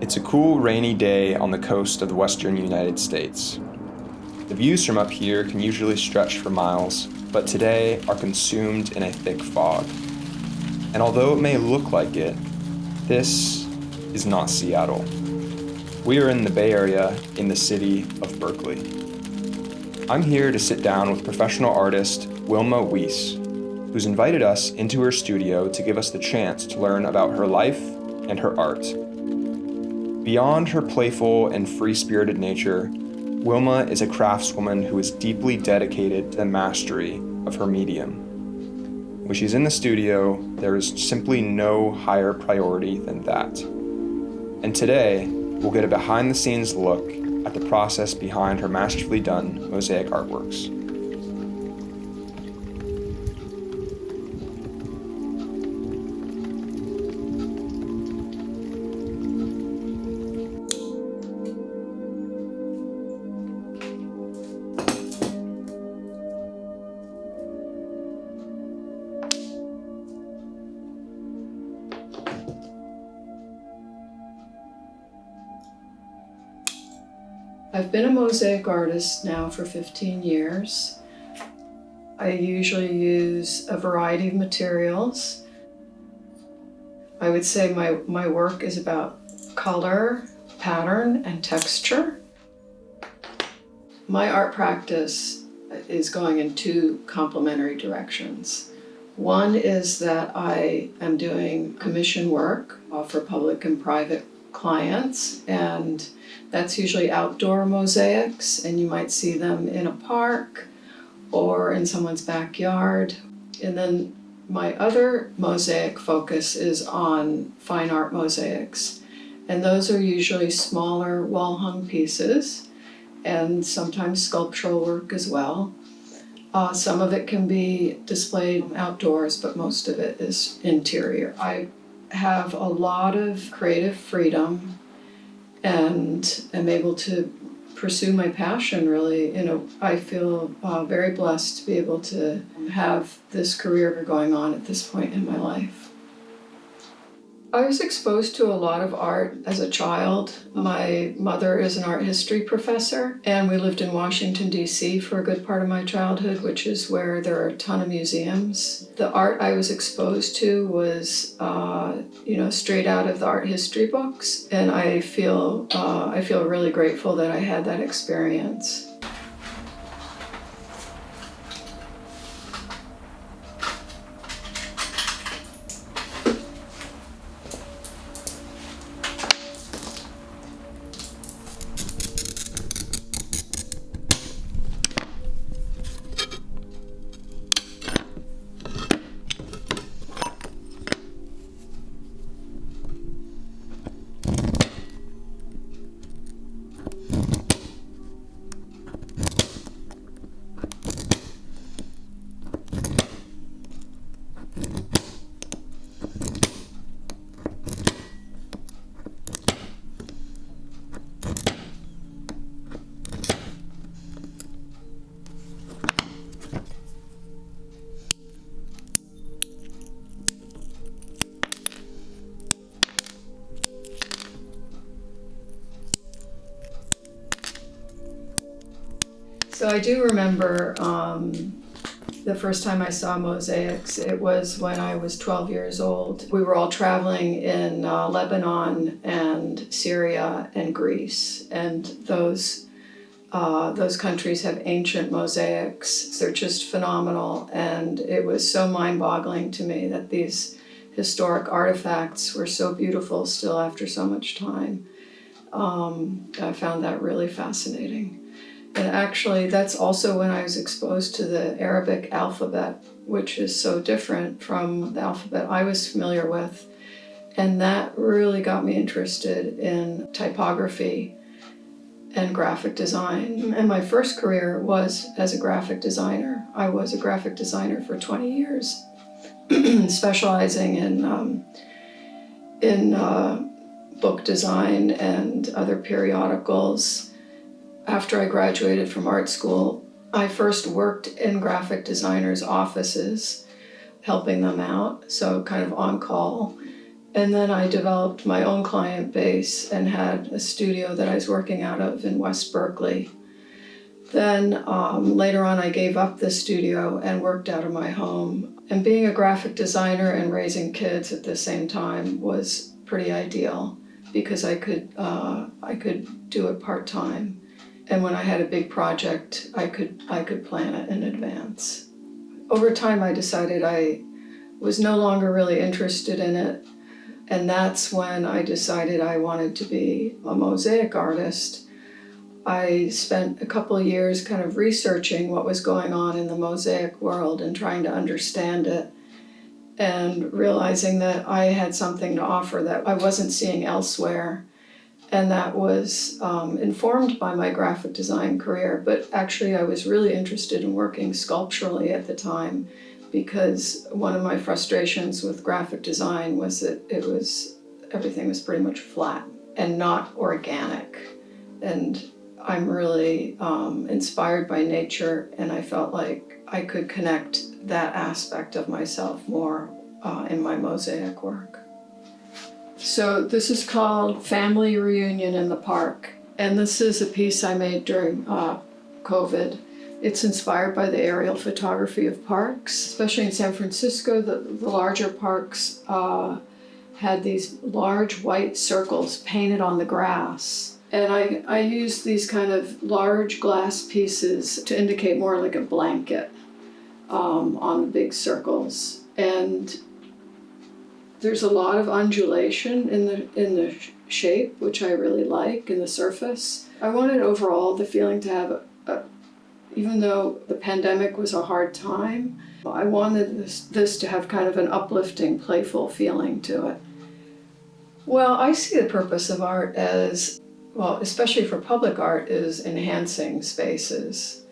It's a cool, rainy day on the coast of the western United States. The views from up here can usually stretch for miles, but today are consumed in a thick fog. And although it may look like it, this is not Seattle. We are in the Bay Area in the city of Berkeley. I'm here to sit down with professional artist Wilma Wyss, who's invited us into her studio to give us the chance to learn about her life and her art. Beyond her playful and free-spirited nature, Wilma is a craftswoman who is deeply dedicated to the mastery of her medium. When she's in the studio, there is simply no higher priority than that. And today, we'll get a behind-the-scenes look at the process behind her masterfully done mosaic artworks. I've been a mosaic artist now for 15 years. I usually use a variety of materials. I would say my work is about color, pattern, and texture. My art practice is going in two complementary directions. One is that I am doing commission work for public and private clients, and that's usually outdoor mosaics, and you might see them in a park or in someone's backyard. And then my other mosaic focus is on fine art mosaics, and those are usually smaller wall-hung pieces and sometimes sculptural work as well. Some of it can be displayed outdoors, but most of it is interior. I have a lot of creative freedom and am able to pursue my passion really. I feel very blessed to be able to have this career going on at this point in my life. I was exposed to a lot of art as a child. My mother is an art history professor, and we lived in Washington, D.C. for a good part of my childhood, which is where there are a ton of museums. The art I was exposed to was, straight out of the art history books, and I feel really grateful that I had that experience. So I do remember the first time I saw mosaics. It was when I was 12 years old. We were all traveling in Lebanon and Syria and Greece, and those countries have ancient mosaics. They're just phenomenal, and it was so mind-boggling to me that these historic artifacts were so beautiful still after so much time. I found that really fascinating. And actually, that's also when I was exposed to the Arabic alphabet, which is so different from the alphabet I was familiar with. And that really got me interested in typography and graphic design. And my first career was as a graphic designer. I was a graphic designer for 20 years, specializing in book design and other periodicals. After I graduated from art school, I first worked in graphic designers' offices, helping them out, so kind of on call. And then I developed my own client base and had a studio that I was working out of in West Berkeley. Then later on I gave up the studio and worked out of my home. And being a graphic designer and raising kids at the same time was pretty ideal because I could do it part-time. And when I had a big project, I could plan it in advance. Over time I decided I was no longer really interested in it. And that's when I decided I wanted to be a mosaic artist. I spent a couple of years kind of researching what was going on in the mosaic world and trying to understand it, and realizing that I had something to offer that I wasn't seeing elsewhere. And that was informed by my graphic design career. But actually I was really interested in working sculpturally at the time, because one of my frustrations with graphic design was that everything was pretty much flat and not organic. And I'm really inspired by nature, and I felt like I could connect that aspect of myself more in my mosaic work. So this is called Family Reunion in the Park, and this is a piece I made during COVID. It's inspired by the aerial photography of parks, especially in San Francisco. The larger parks had these large white circles painted on the grass. And I used these kind of large glass pieces to indicate more like a blanket on the big circles. And there's a lot of undulation in the shape, which I really like, in the surface. I wanted overall the feeling to have even though the pandemic was a hard time, I wanted this to have kind of an uplifting, playful feeling to it. Well, I see the purpose of art as, well, especially for public art, is enhancing spaces.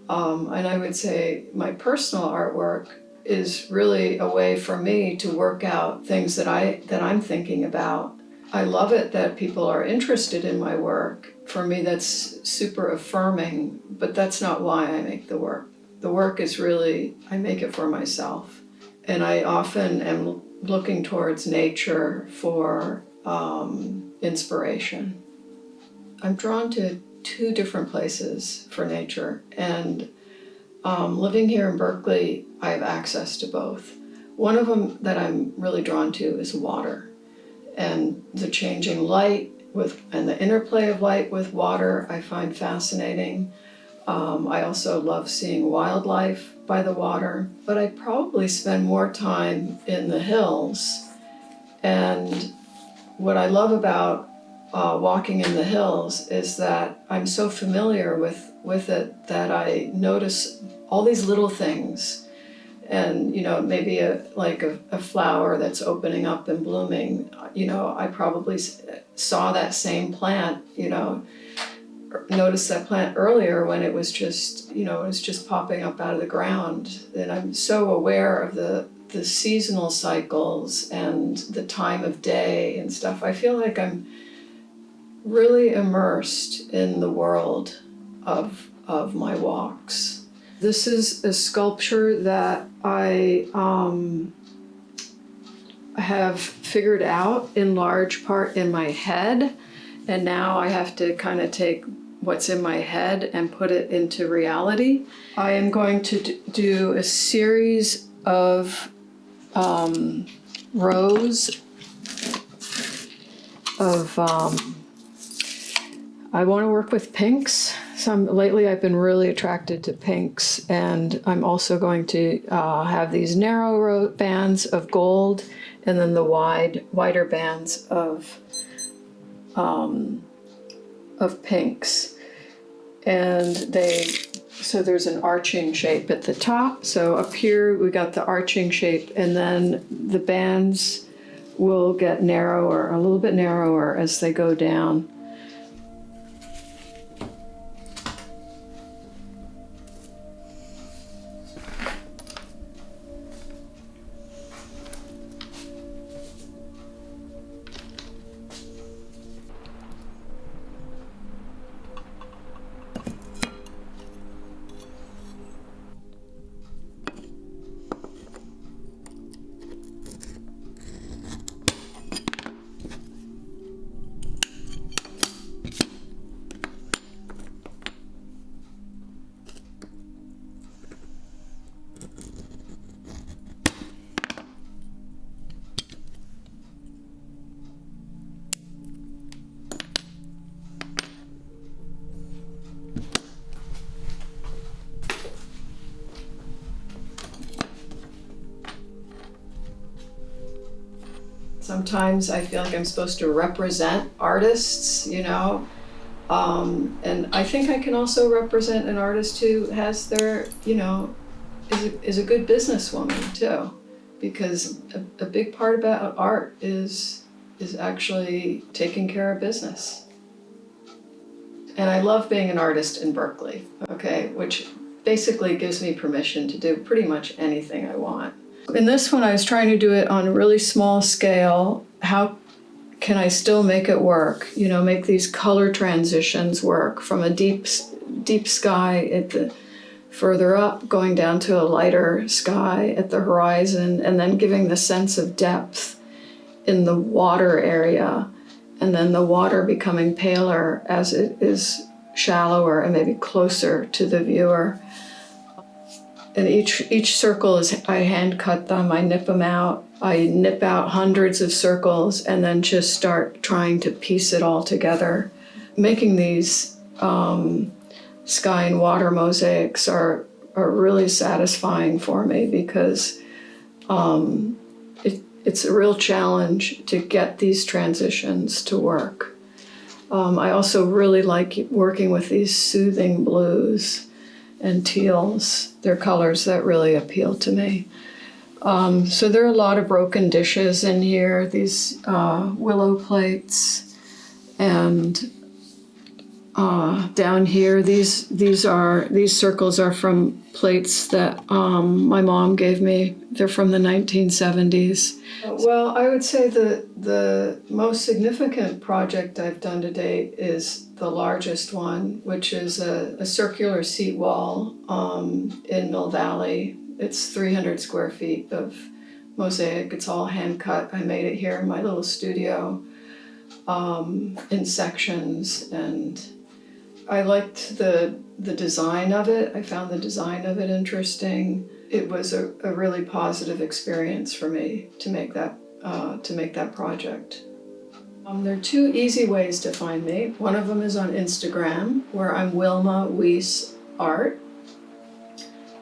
And I would say my personal artwork is really a way for me to work out things that I'm thinking about. I love it that people are interested in my work. For me, that's super affirming, but that's not why I make the work. The work is really, I make it for myself. And I often am looking towards nature for inspiration. I'm drawn to two different places for nature, and living here in Berkeley, I have access to both. One of them that I'm really drawn to is water, and the changing light and the interplay of light with water I find fascinating. I also love seeing wildlife by the water, but I probably spend more time in the hills. And what I love about walking in the hills is that I'm so familiar with it that I notice all these little things. And, maybe a flower that's opening up and blooming, I probably saw that same plant, noticed that plant earlier when it was just, popping up out of the ground. And I'm so aware of the seasonal cycles and the time of day and stuff. I feel like I'm really immersed in the world of my walks. This is a sculpture that I have figured out in large part in my head, and now I have to kind of take what's in my head and put it into reality. I am going to do a series of rows of, I want to work with pinks. Lately I've been really attracted to pinks, and I'm also going to have these narrow bands of gold and then the wider bands of pinks. And so there's an arching shape at the top. So up here we got the arching shape, and then the bands will get narrower, a little bit narrower as they go down. sometimes I feel like I'm supposed to represent artists, you know. And I think I can also represent an artist who has their, you know, is a good businesswoman too. Because a big part about art is actually taking care of business. And I love being an artist in Berkeley, okay, which basically gives me permission to do pretty much anything I want. In this one, I was trying to do it on a really small scale. How can I still make it work? You know, make these color transitions work from a deep sky at the further up, going down to a lighter sky at the horizon, and then giving the sense of depth in the water area, and then the water becoming paler as it is shallower and maybe closer to the viewer. And each circle is, I hand cut them, I nip them out. I nip out hundreds of circles and then just start trying to piece it all together. Making these sky and water mosaics are really satisfying for me because it's a real challenge to get these transitions to work. I also really like working with these soothing blues and teals. They're colors that really appeal to me. So there are a lot of broken dishes in here, these willow plates, and down here, these circles are from plates that my mom gave me. They're from the 1970s. Well, I would say the most significant project I've done to date is the largest one, which is a circular seat wall in Mill Valley. It's 300 square feet of mosaic. It's all hand cut. I made it here in my little studio in sections, and I liked the design of it. I found the design of it interesting. It was a really positive experience for me to make that project. There are two easy ways to find me. One of them is on Instagram, where I'm Wilma Wyss Art.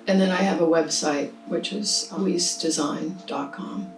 And then I have a website, which is wyssdesign.com.